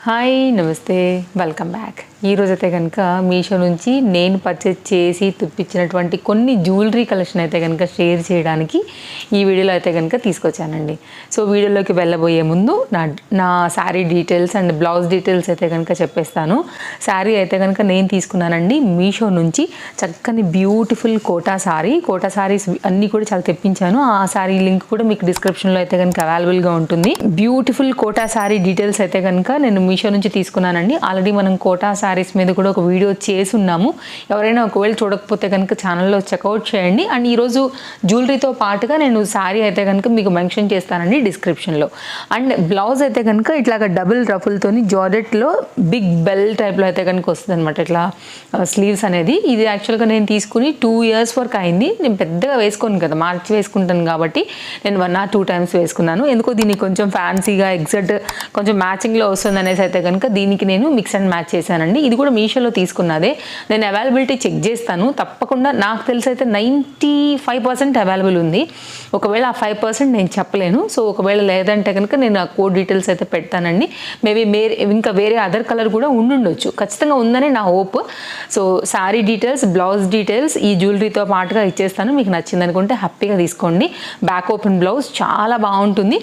Hi నమస్తే welcome back. ఈరోజు అయితే కనుక మీషో నుంచి నేను పర్చేజ్ చేసి తెప్పించినటువంటి కొన్ని జ్యువెలరీ కలెక్షన్ అయితే కనుక షేర్ చేయడానికి ఈ వీడియోలో అయితే కనుక తీసుకొచ్చానండి. సో వీడియోలోకి వెళ్ళబోయే ముందు నా sari details and blouse details అయితే కనుక చెప్పేస్తాను. శారీ అయితే కనుక నేను తీసుకున్నానండి మీషో నుంచి. చక్కని బ్యూటిఫుల్ కోటా శారీస్ అన్నీ కూడా చాలా తెప్పించాను. ఆ శారీ లింక్ కూడా మీకు డిస్క్రిప్షన్లో అయితే కనుక అవైలబుల్గా ఉంటుంది. బ్యూటిఫుల్ కోటా శారీ డీటెయిల్స్ అయితే కనుక నేను మీషో నుంచి తీసుకున్నానండి. ఆల్రెడీ మనం కోటా శారీస్ మీద కూడా ఒక వీడియో చేసి ఉన్నాము. ఎవరైనా ఒకవేళ చూడకపోతే కనుక ఛానల్లో చెక్అవుట్ చేయండి. అండ్ ఈరోజు జ్యువెలరీతో పాటుగా నేను శారీ అయితే కనుక మీకు మెన్షన్ చేస్తానండి డిస్క్రిప్షన్లో. అండ్ బ్లౌజ్ అయితే కనుక ఇట్లాగా డబుల్ రఫుల్తోని జార్జెట్లో బిగ్ బెల్ టైప్లో అయితే కనుక వస్తుంది అనమాట. ఇట్లా స్లీవ్స్ అనేది ఇది యాక్చువల్గా నేను తీసుకుని 2 years వరకు అయింది. నేను పెద్దగా వేసుకోను కదా, మార్చి వేసుకుంటాను కాబట్టి నేను 1 or 2 times వేసుకున్నాను. ఎందుకో దీనికి కొంచెం ఫ్యాన్సీగా ఎగ్జాక్ట్ కొంచెం మ్యాచింగ్లో వస్తుంది అనేసి అయితే కనుక దీనికి నేను మిక్స్ అండ్ మ్యాచ్ చేశానండి. ఇది కూడా మీషోలో తీసుకున్నదే. నేను అవైలబిలిటీ చెక్ చేస్తాను తప్పకుండా. నాకు తెలిసి అయితే 95% అవైలబుల్ ఉంది. ఒకవేళ ఆ 5% నేను చెప్పలేను. సో ఒకవేళ లేదంటే కనుక నేను ఆ కోడ్ డీటెయిల్స్ అయితే పెడతానండి. మేబీ ఇంకా వేరే అదర్ కలర్ కూడా ఉండుండొచ్చు. ఖచ్చితంగా ఉందని నా hope. So sari details, blouse details ఈ జ్యువెలరీతో పాటుగా ఇచ్చేస్తాను. మీకు నచ్చింది అనుకుంటే హ్యాపీగా తీసుకోండి. బ్యాక్ ఓపెన్ బ్లౌజ్ చాలా బాగుంటుంది.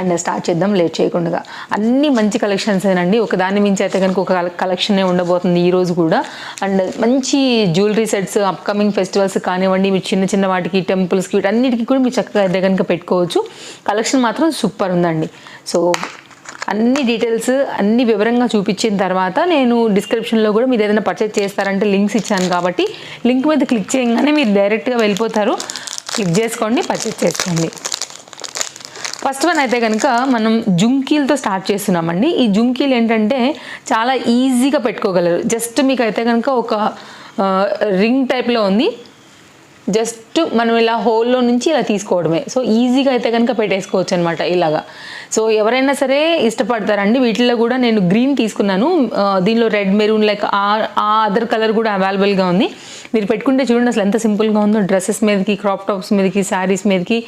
అండ్ స్టార్ట్ చేద్దాం లేట్ చేయకుండా. అన్ని మంచి కలెక్షన్స్ ఏనండి. ఒకదాని మించి అయితే కనుక ఒక కలెక్షనే ఉండబోతుంది ఈరోజు కూడా. అండ్ మంచి జ్యువెలరీ సెట్స్ అప్కమింగ్ ఫెస్టివల్స్ కానివ్వండి, మీరు చిన్న చిన్న వాటికి టెంపుల్స్కి వీటన్నిటికీ కూడా మీరు చక్కగా అయితే కనుక పెట్టుకోవచ్చు. కలెక్షన్ మాత్రం సూపర్ ఉందండి. సో అన్ని డీటెయిల్స్ అన్ని వివరంగా చూపించిన తర్వాత నేను డిస్క్రిప్షన్లో కూడా మీరు ఏదైనా పర్చేజ్ చేస్తారంటే లింక్స్ ఇచ్చాను కాబట్టి లింక్ మీద క్లిక్ చేయగానే మీరు డైరెక్ట్గా వెళ్ళిపోతారు. క్లిక్ చేసుకోండి, పర్చేజ్ చేసుకోండి. ఫస్ట్ వన్ అయితే కనుక మనం జుంకీలతో స్టార్ట్ చేస్తున్నామండి. ఈ జుంకీలు ఏంటంటే చాలా ఈజీగా పెట్టుకోగలరు. జస్ట్ మీకు అయితే కనుక ఒక రింగ్ టైప్లో ఉంది. జస్ట్ మనం ఇలా హోల్లో నుంచి ఇలా తీసుకోవడమే. సో ఈజీగా అయితే కనుక పెట్టేసుకోవచ్చు అనమాట ఇలాగా. సో ఎవరైనా సరే ఇష్టపడతారండి. వీటిల్లో కూడా నేను గ్రీన్ తీసుకున్నాను. దీనిలో రెడ్, మెరూన్ లైక్ ఆ అదర్ కలర్ కూడా అవైలబుల్గా ఉంది. మీరు పెట్టుకుంటే చూడండి అసలు ఎంత సింపుల్గా ఉందో. డ్రెస్సెస్ మీదకి, క్రాప్ టాప్స్ మీదకి, శారీస్ మీదకి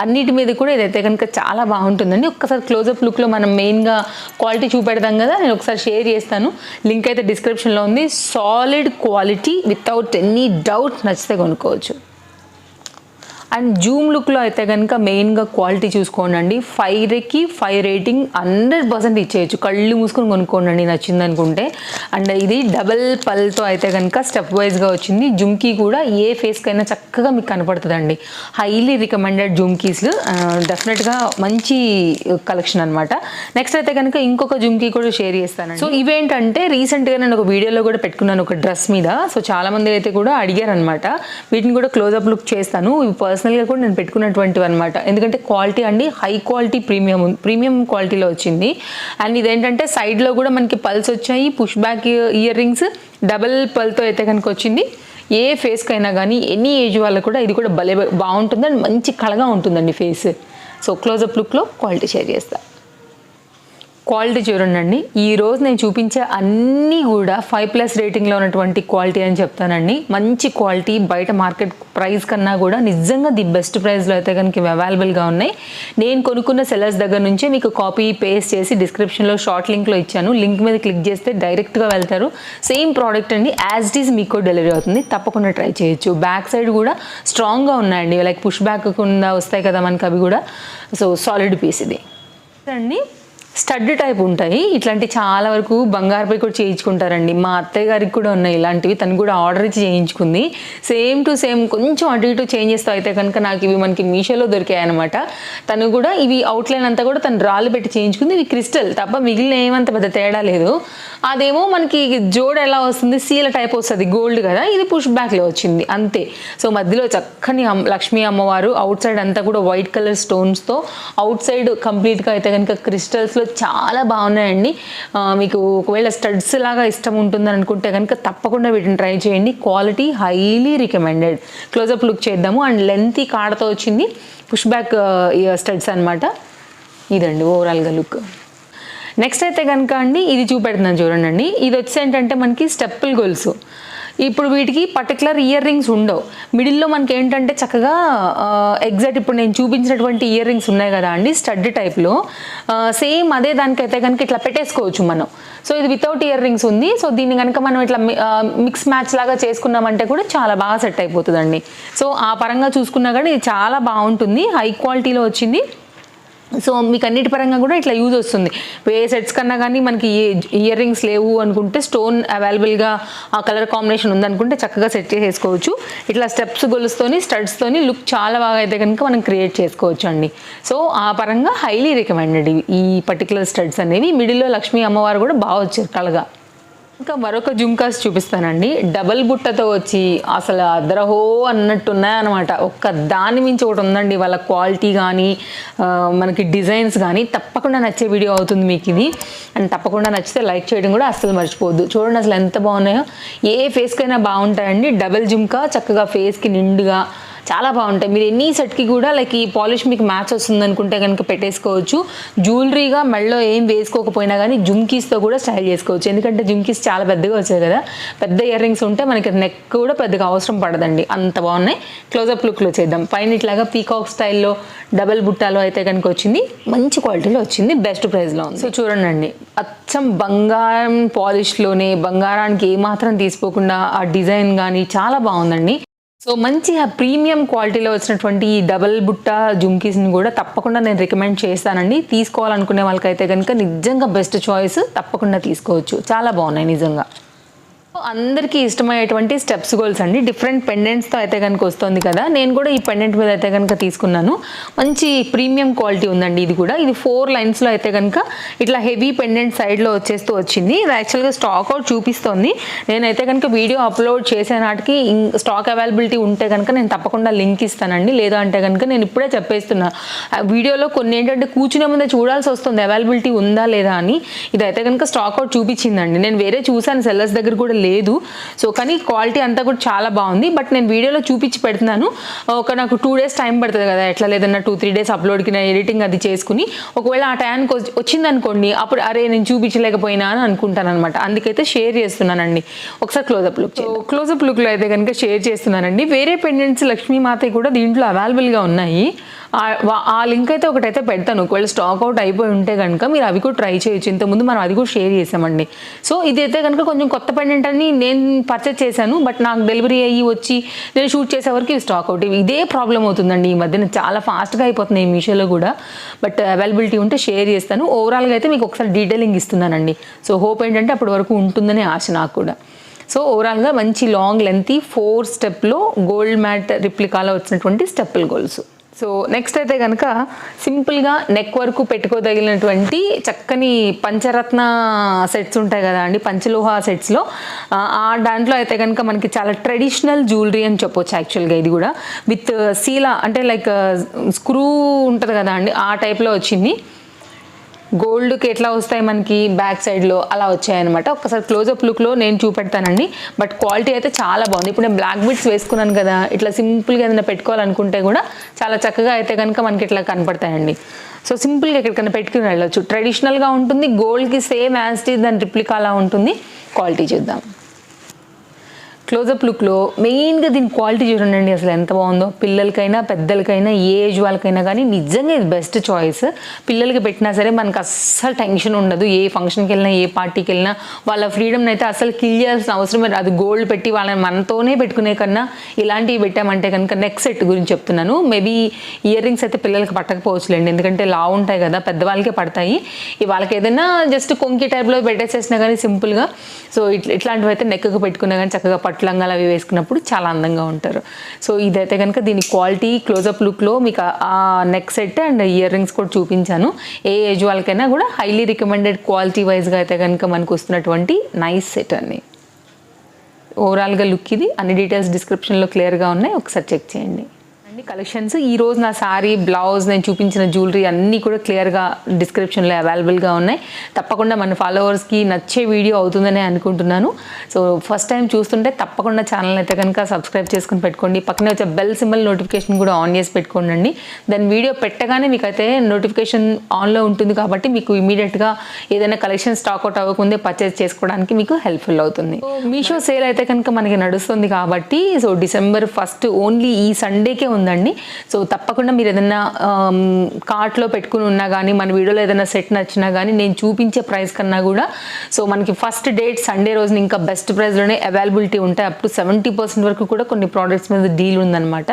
అన్నిటి మీద కూడా ఇదైతే కనుక చాలా బాగుంటుందండి. ఒక్కసారి క్లోజప్ లుక్లో మనం మెయిన్గా క్వాలిటీ చూపెడతాం కదా, నేను ఒకసారి షేర్ చేస్తాను. లింక్ అయితే డిస్క్రిప్షన్లో ఉంది. Solid quality without any doubt, నచ్చితే కొనుక్కోవచ్చు. అండ్ జూమ్ లుక్లో అయితే కనుక మెయిన్గా క్వాలిటీ చూసుకోండి. 5కి 5 రేటింగ్ 100% ఇచ్చేయచ్చు. కళ్ళు మూసుకొని కొనుక్కోండి నచ్చింది అనుకుంటే. అండ్ ఇది డబల్ పల్తో అయితే కనుక స్టెప్ వైజ్గా వచ్చింది. జుమ్కీ కూడా ఏ ఫేస్కైనా చక్కగా మీకు కనపడుతుందండి. హైలీ రికమెండెడ్ జుమ్కీస్, డెఫినెట్గా మంచి కలెక్షన్ అనమాట. నెక్స్ట్ అయితే కనుక ఇంకొక జుమ్కీ కూడా షేర్ చేస్తాను. సో ఇవేంటంటే రీసెంట్గా నేను ఒక వీడియోలో కూడా పెట్టుకున్నాను ఒక డ్రెస్ మీద. సో చాలామంది అయితే కూడా అడిగారు అనమాట. వీటిని కూడా క్లోజప్ లుక్ చేస్తాను. ఇవి పర్సనల్గా కూడా నేను పెట్టుకున్నటువంటివి అనమాట. ఎందుకంటే క్వాలిటీ అండి హై క్వాలిటీ, ప్రీమియం క్వాలిటీలో వచ్చింది. అండ్ ఇదేంటంటే సైడ్లో కూడా మనకి పల్స్ వచ్చాయి, push back earrings, double పల్తో అయితే కనుక వచ్చింది. ఏ ఫేస్కైనా కానీ ఎనీ ఏజ్ వాళ్ళకు కూడా ఇది కూడా భలే బాగుంటుంది అండ్ మంచి కళగా ఉంటుందండి ఫేస్. సో క్లోజప్ లుక్లో క్వాలిటీ షేర్ చేస్తాను. క్వాలిటీ చూడండి. ఈరోజు నేను చూపించే అన్నీ కూడా 5+ రేటింగ్లో ఉన్నటువంటి క్వాలిటీ అని చెప్తానండి. మంచి క్వాలిటీ, బయట మార్కెట్ ప్రైస్ కన్నా కూడా నిజంగా ది బెస్ట్ ప్రైస్లో అయితే కనుక ఇవి అవైలబుల్గా ఉన్నాయి. నేను కొనుక్కున్న సెల్లర్స్ దగ్గర నుంచే మీకు కాపీ పేస్ట్ చేసి డిస్క్రిప్షన్లో షార్ట్ లింక్లో ఇచ్చాను. లింక్ మీద క్లిక్ చేస్తే డైరెక్ట్గా వెళ్తారు. సేమ్ ప్రోడక్ట్ అండి, యాజ్ ఇట్ ఈజ్ మీకు డెలివరీ అవుతుంది. తప్పకుండా ట్రై చేయొచ్చు. బ్యాక్ సైడ్ కూడా స్ట్రాంగ్గా ఉన్నాయండి. లైక్ పుష్ బ్యాక్ కింద వస్తాయి కదా మనకి, అవి కూడా. సో సాలిడ్ పీస్ ఇది అండి. స్టడ్ టైప్ ఉంటాయి. ఇట్లాంటి చాలా వరకు బంగారుపై కూడా చేయించుకుంటారండి. మా అత్తయ్య గారికి కూడా ఉన్నాయి ఇలాంటివి. తను కూడా ఆర్డర్ ఇచ్చి చేయించుకుంది. సేమ్ టు సేమ్ కొంచెం అటు ఇటు చేంజెస్ అయితే కనుక నాకు ఇవి మనకి మీషోలో దొరికాయి అనమాట. తను కూడా ఇవి అవుట్లైన్ అంతా కూడా తను రాళ్ళు పెట్టి చేయించుకుంది. ఇవి క్రిస్టల్ తప్ప మిగిలిన ఏమంత పెద్ద తేడా లేదు. అదేమో మనకి జోడ్ ఎలా వస్తుంది, సీల టైప్ వస్తుంది, గోల్డ్ కదా. ఇది పుష్ బ్యాక్లో వచ్చింది అంతే. సో మధ్యలో చక్కని లక్ష్మీ అమ్మవారు, అవుట్ సైడ్ అంతా కూడా వైట్ కలర్ స్టోన్స్తో, అవుట్ సైడ్ కంప్లీట్గా అయితే కనుక క్రిస్టల్స్లో చాలా బాగున్నాయండి. మీకు ఒకవేళ స్టడ్స్ లాగా ఇష్టం ఉంటుందని అనుకుంటే కనుక తప్పకుండా వీటిని ట్రై చేయండి. Quality highly recommended. Close up look చేద్దాము. అండ్ లెంతీ కాడతో వచ్చింది, పుష్ బ్యాక్ స్టడ్స్ అనమాట. ఇదండి ఓవరాల్గా లుక్. నెక్స్ట్ అయితే కనుక అండి ఇది చూపెడుతున్నాను చూడండి. ఇది వచ్చి ఏంటంటే మనకి స్టెప్పుల్ గొలుసు. ఇప్పుడు వీటికి పర్టికులర్ ఇయర్ రింగ్స్ ఉండవు. మిడిల్లో మనకి ఏంటంటే చక్కగా ఎగ్జాక్ట్ ఇప్పుడు నేను చూపించినటువంటి ఇయర్ రింగ్స్ ఉన్నాయి కదా అండి స్టడ్ టైప్లో, సేమ్ అదే దానికైతే కనుక ఇట్లా పెట్టేసుకోవచ్చు మనం. సో ఇది వితౌట్ ఇయర్ రింగ్స్ ఉంది. సో దీన్ని కనుక మనం ఇట్లా మిక్స్ మ్యాచ్ లాగా చేసుకున్నామంటే కూడా చాలా బాగా సెట్ అయిపోతుందండి. సో ఆ పరంగా చూసుకున్నా కానీ ఇది చాలా బాగుంటుంది, హై క్వాలిటీలో వచ్చింది. సో మీకు అన్నిటి పరంగా కూడా ఇట్లా యూజ్ వస్తుంది. ఏ సెట్స్ కన్నా కానీ మనకి ఇయర్ రింగ్స్ లేవు అనుకుంటే, స్టోన్ అవైలబుల్గా ఆ కలర్ కాంబినేషన్ ఉందనుకుంటే చక్కగా సెట్ చేసేసుకోవచ్చు. ఇట్లా స్టెప్స్ గొలుస్తోని స్టడ్స్తోని లుక్ చాలా బాగా అయితే కనుక మనం క్రియేట్ చేసుకోవచ్చు అండి. సో ఆ పరంగా హైలీ రికమెండెడ్ ఈ పర్టికులర్ స్టడ్స్ అనేవి. మిడిల్లో లక్ష్మీ అమ్మవారు కూడా బాగా వచ్చారు కళగా. ఇంకా మరొక జుమ్కాస్ చూపిస్తానండి. డబల్ బుట్టతో వచ్చి అసలు అదరహో అన్నట్టున్నాయన్నమాట. ఒక్క దాని మించి ఒకటి ఉందండి. వాళ్ళ క్వాలిటీ కానీ మనకి డిజైన్స్ కానీ తప్పకుండా నచ్చే వీడియో అవుతుంది మీకు ఇది. అండ్ తప్పకుండా నచ్చితే లైక్ చేయడం కూడా అస్సలు మర్చిపోవద్దు. చూడండి అసలు ఎంత బాగున్నాయో, ఏ ఫేస్కైనా బాగుంటాయండి. డబల్ జుమ్కా చక్కగా ఫేస్కి నిండుగా చాలా బాగుంటాయి. మీరు ఎన్ని సెట్కి కూడా లైక్ ఈ పాలిష్ మీకు మ్యాచ్ వస్తుంది అనుకుంటే కనుక పెట్టేసుకోవచ్చు. జ్యువెలరీగా మెడలో ఏం వేసుకోకపోయినా కానీ జుమ్కీస్తో కూడా స్టైల్ చేసుకోవచ్చు. ఎందుకంటే జుమ్కీస్ చాలా పెద్దగా వచ్చాయి కదా, పెద్ద ఇయర్ రింగ్స్ ఉంటే మనకి నెక్ కూడా పెద్దగా అవసరం పడదండి, అంత బాగున్నాయి. క్లోజప్ లుక్లో చేద్దాం. పైన ఇట్లాగా పీకాక్ స్టైల్లో డబల్ బుట్టాలో అయితే కనుక వచ్చింది, మంచి క్వాలిటీలో వచ్చింది, బెస్ట్ ప్రైస్లో ఉంది. సో చూడండి, అచ్చం బంగారం పాలిష్లోనే బంగారానికి ఏమాత్రం తీసుకోకుండా ఆ డిజైన్ కానీ చాలా బాగుందండి. సో మంచి ప్రీమియం క్వాలిటీలో వచ్చినటువంటి ఈ డబల్ బుట్ట జుమ్కీస్ని కూడా తప్పకుండా నేను రికమెండ్ చేస్తానండి. తీసుకోవాలనుకునే వాళ్ళకైతే కనుక నిజంగా బెస్ట్ చాయిస్, తప్పకుండా తీసుకోవచ్చు. చాలా బాగున్నాయి నిజంగా. అందరికీ ఇష్టమయ్యేటువంటి స్టెప్స్ గోల్స్ అండి. డిఫరెంట్ పెండెంట్స్తో అయితే కనుక వస్తుంది కదా, నేను కూడా ఈ పెండెంట్ మీద అయితే కనుక తీసుకున్నాను. మంచి ప్రీమియం క్వాలిటీ ఉందండి ఇది కూడా. ఇది 4 లైన్స్లో అయితే కనుక ఇట్లా హెవీ పెండెంట్ సైడ్లో వచ్చేస్తూ వచ్చింది. ఇది యాక్చువల్గా స్టాక్ అవుట్ చూపిస్తోంది. నేనైతే కనుక వీడియో అప్లోడ్ చేసే నాటికి స్టాక్ అవైలబిలిటీ ఉంటే కనుక నేను తప్పకుండా లింక్ ఇస్తానండి. లేదా అంటే కనుక నేను ఇప్పుడే చెప్పేస్తున్నా, వీడియోలో కొన్ని ఏంటంటే కూర్చునే ముందే చూడాల్సి వస్తుంది అవైలబిలిటీ ఉందా లేదా అని. ఇదైతే కనుక స్టాక్ అవుట్ చూపించిందండి. నేను వేరే చూసాను, సెల్లర్స్ దగ్గర కూడా లేదు. సో కానీ క్వాలిటీ అంతా కూడా చాలా బాగుంది. బట్ నేను వీడియోలో చూపించి పెడుతున్నాను. నాకు 2 days టైం పడుతుంది కదా, ఎట్లా లేదన్నా 2-3 days అప్లోడ్కి నేను ఎడిటింగ్ అది చేసుకుని, ఒకవేళ ఆ టైంకి వచ్చిందనుకోండి అప్పుడు అరే నేను చూపించలేకపోయినా అని అనుకుంటాను అనమాట. అందుకైతే షేర్ చేస్తున్నానండి. ఒకసారి క్లోజప్ లుక్, క్లోజప్ లుక్లో అయితే కనుక షేర్ చేస్తున్నానండి. వేరే పెండెంట్స్ లక్ష్మీమాత కూడా దీంట్లో అవైలబుల్గా ఉన్నాయి. ఆ లింక్ అయితే ఒకటైతే పెడతాను. ఒకవేళ స్టాక్ అవుట్ అయిపోయి ఉంటే కనుక మీరు అవి కూడా ట్రై చేయొచ్చు. ఇంతకుముందు మనం అది కూడా షేర్ చేసామండి. సో ఇదైతే కనుక కొంచెం కొత్త పెండెంట్ అని నేను పర్చేస్ చేశాను. బట్ నాకు డెలివరీ అయ్యి వచ్చి నేను షూట్ చేసే వరకు స్టాక్ అవుట్. ఇదే ప్రాబ్లం అవుతుందండి ఈ మధ్యన, చాలా ఫాస్ట్గా అయిపోతున్నాయి మీషోలో కూడా. బట్ అవైలబిలిటీ ఉంటే షేర్ చేస్తాను. ఓవరాల్గా అయితే మీకు ఒకసారి డీటెయిలింగ్ ఇస్తున్నానండి. సో హోప్ ఏంటంటే అప్పటి వరకు ఉంటుందనే ఆశ నాకు కూడా. సో ఓవరాల్గా మంచి లాంగ్ లెంతీ 4 స్టెప్లో గోల్డ్ మ్యాట్ రిప్లికాలో వచ్చినటువంటి స్టెప్పుల్ గోల్స్. సో నెక్స్ట్ అయితే కనుక సింపుల్గా నెక్ వరకు పెట్టుకోదగినటువంటి చక్కని పంచరత్న సెట్స్ ఉంటాయి కదా అండి, పంచలోహ సెట్స్లో దాంట్లో అయితే కనుక మనకి చాలా ట్రెడిషనల్ జ్యువెలరీ అని చెప్పొచ్చు. యాక్చువల్గా ఇది కూడా విత్ సీలా అంటే లైక్ స్క్రూ ఉంటుంది కదా అండి, ఆ టైప్లో వచ్చింది. గోల్డ్కి ఎట్లా వస్తాయి మనకి బ్యాక్ సైడ్లో అలా వచ్చాయన్నమాట. ఒకసారి క్లోజప్ లుక్లో నేను చూపెడతానండి. బట్ క్వాలిటీ అయితే చాలా బాగుంది. ఇప్పుడు నేను బ్లాక్ బిట్స్ వేసుకున్నాను కదా, ఇట్లా సింపుల్గా ఏదైనా పెట్టుకోవాలనుకుంటే కూడా చాలా చక్కగా అయితే కనుక మనకి ఇట్లా కనపడతాయండి. సో సింపుల్గా ఎక్కడికైనా పెట్టుకుని వెళ్ళొచ్చు. ట్రెడిషనల్గా ఉంటుంది, గోల్డ్కి సేమ్ యాజ్ ఇట్ ఈజ్ దాని రిప్లికా అలా ఉంటుంది. క్వాలిటీ చూద్దాం. క్లోజప్ లుక్లో మెయిన్గా దీని క్వాలిటీ చూడండి అసలు ఎంత బాగుందో. పిల్లలకైనా పెద్దలకైనా ఏ ఏజ్ వాళ్ళకైనా కానీ నిజంగా ఇది బెస్ట్ చాయిస్. పిల్లలకి పెట్టినా సరే మనకు అస్సలు టెన్షన్ ఉండదు. ఏ ఫంక్షన్కి వెళ్ళినా ఏ పార్టీకి వెళ్ళినా వాళ్ళ ఫ్రీడమ్ని అయితే అసలు కిల్ చేయాల్సిన అవసరమే. అది గోల్డ్ పెట్టి వాళ్ళని మనతోనే పెట్టుకునే కన్నా ఇలాంటివి పెట్టామంటే కనుక నెక్ సెట్ గురించి చెప్తున్నాను. మేబీ ఇయర్ రింగ్స్ అయితే పిల్లలకి పట్టకపోవచ్చులేండి, ఎందుకంటే లా ఉంటాయి కదా, పెద్దవాళ్ళకే పడతాయి. వాళ్ళకి ఏదైనా జస్ట్ కొంకి టైప్లో పెట్టేసేసినా కానీ సింపుల్గా. సో ఇట్లాంటివి అయితే నెక్కు పెట్టుకున్నా కానీ చక్కగా పట్లంగా అవి వేసుకున్నప్పుడు చాలా అందంగా ఉంటారు. సో ఇదైతే కనుక దీని క్వాలిటీ క్లోజప్ లుక్లో మీకు ఆ neck set and ear rings కూడా చూపించాను. ఏ ఏజ్ వాళ్ళకైనా కూడా హైలీ రికమెండెడ్ క్వాలిటీ వైజ్గా అయితే కనుక మనకు వస్తున్నటువంటి నైస్ సెట్ అండి. ఓవరాల్గా లుక్ ఇది. అన్ని డీటెయిల్స్ డిస్క్రిప్షన్లో క్లియర్గా ఉన్నాయి, ఒకసారి చెక్ చేయండి. అన్ని కలెక్షన్స్ ఈరోజు నా శారీ బ్లౌజ్ నేను చూపించిన జ్యువెలరీ అన్నీ కూడా క్లియర్గా డిస్క్రిప్షన్లో అవైలబుల్గా ఉన్నాయి. తప్పకుండా మన ఫాలోవర్స్కి నచ్చే వీడియో అవుతుందని అనుకుంటున్నాను. సో ఫస్ట్ టైం చూస్తుంటే తప్పకుండా ఛానల్ అయితే కనుక సబ్స్క్రైబ్ చేసుకుని పెట్టుకోండి. పక్కనే వచ్చే బెల్ సింబల్ నోటిఫికేషన్ కూడా ఆన్ చేసి పెట్టుకోండి. దాని వీడియో పెట్టగానే మీకు అయితే నోటిఫికేషన్ ఆన్లో ఉంటుంది కాబట్టి మీకు ఇమీడియట్గా ఏదైనా కలెక్షన్ స్టాక్అవుట్ అవ్వకముందే పర్చేస్ చేసుకోవడానికి మీకు హెల్ప్ఫుల్ అవుతుంది. మీషో సేల్ అయితే కనుక మనకి నడుస్తుంది కాబట్టి సో December 1 ఓన్లీ ఈ సండేకే ఉందండి. సో తప్పకుండా మీరు ఏదైనా కార్ట్లో పెట్టుకుని ఉన్నా కానీ మన వీడియోలో ఏదైనా సెట్ నచ్చినా కానీ నేను చూపించే ప్రైస్ కన్నా కూడా సో మనకి ఫస్ట్ డేట్ సండే రోజున ఇంకా బెస్ట్ ప్రైస్లోనే అవైలబిలిటీ ఉంటాయి. అప్ టు 70% వరకు కూడా కొన్ని ప్రోడక్ట్స్ మీద డీల్ ఉందన్నమాట.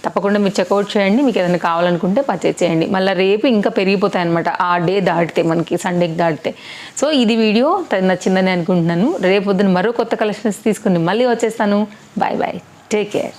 తప్పకుండా మీరు చెక్అవుట్ చేయండి. మీకు ఏదైనా కావాలనుకుంటే పర్చేస్ చేయండి. మళ్ళీ రేపు ఇంకా పెరిగిపోతాయి అనమాట ఆ డే దాటితే, మనకి సండేకి దాటితే. సో ఇది వీడియో నచ్చిందని అనుకుంటున్నాను. రేపు పొద్దున మరో కొత్త కలెక్షన్స్ తీసుకుని మళ్ళీ వచ్చేస్తాను. Bye bye, take care.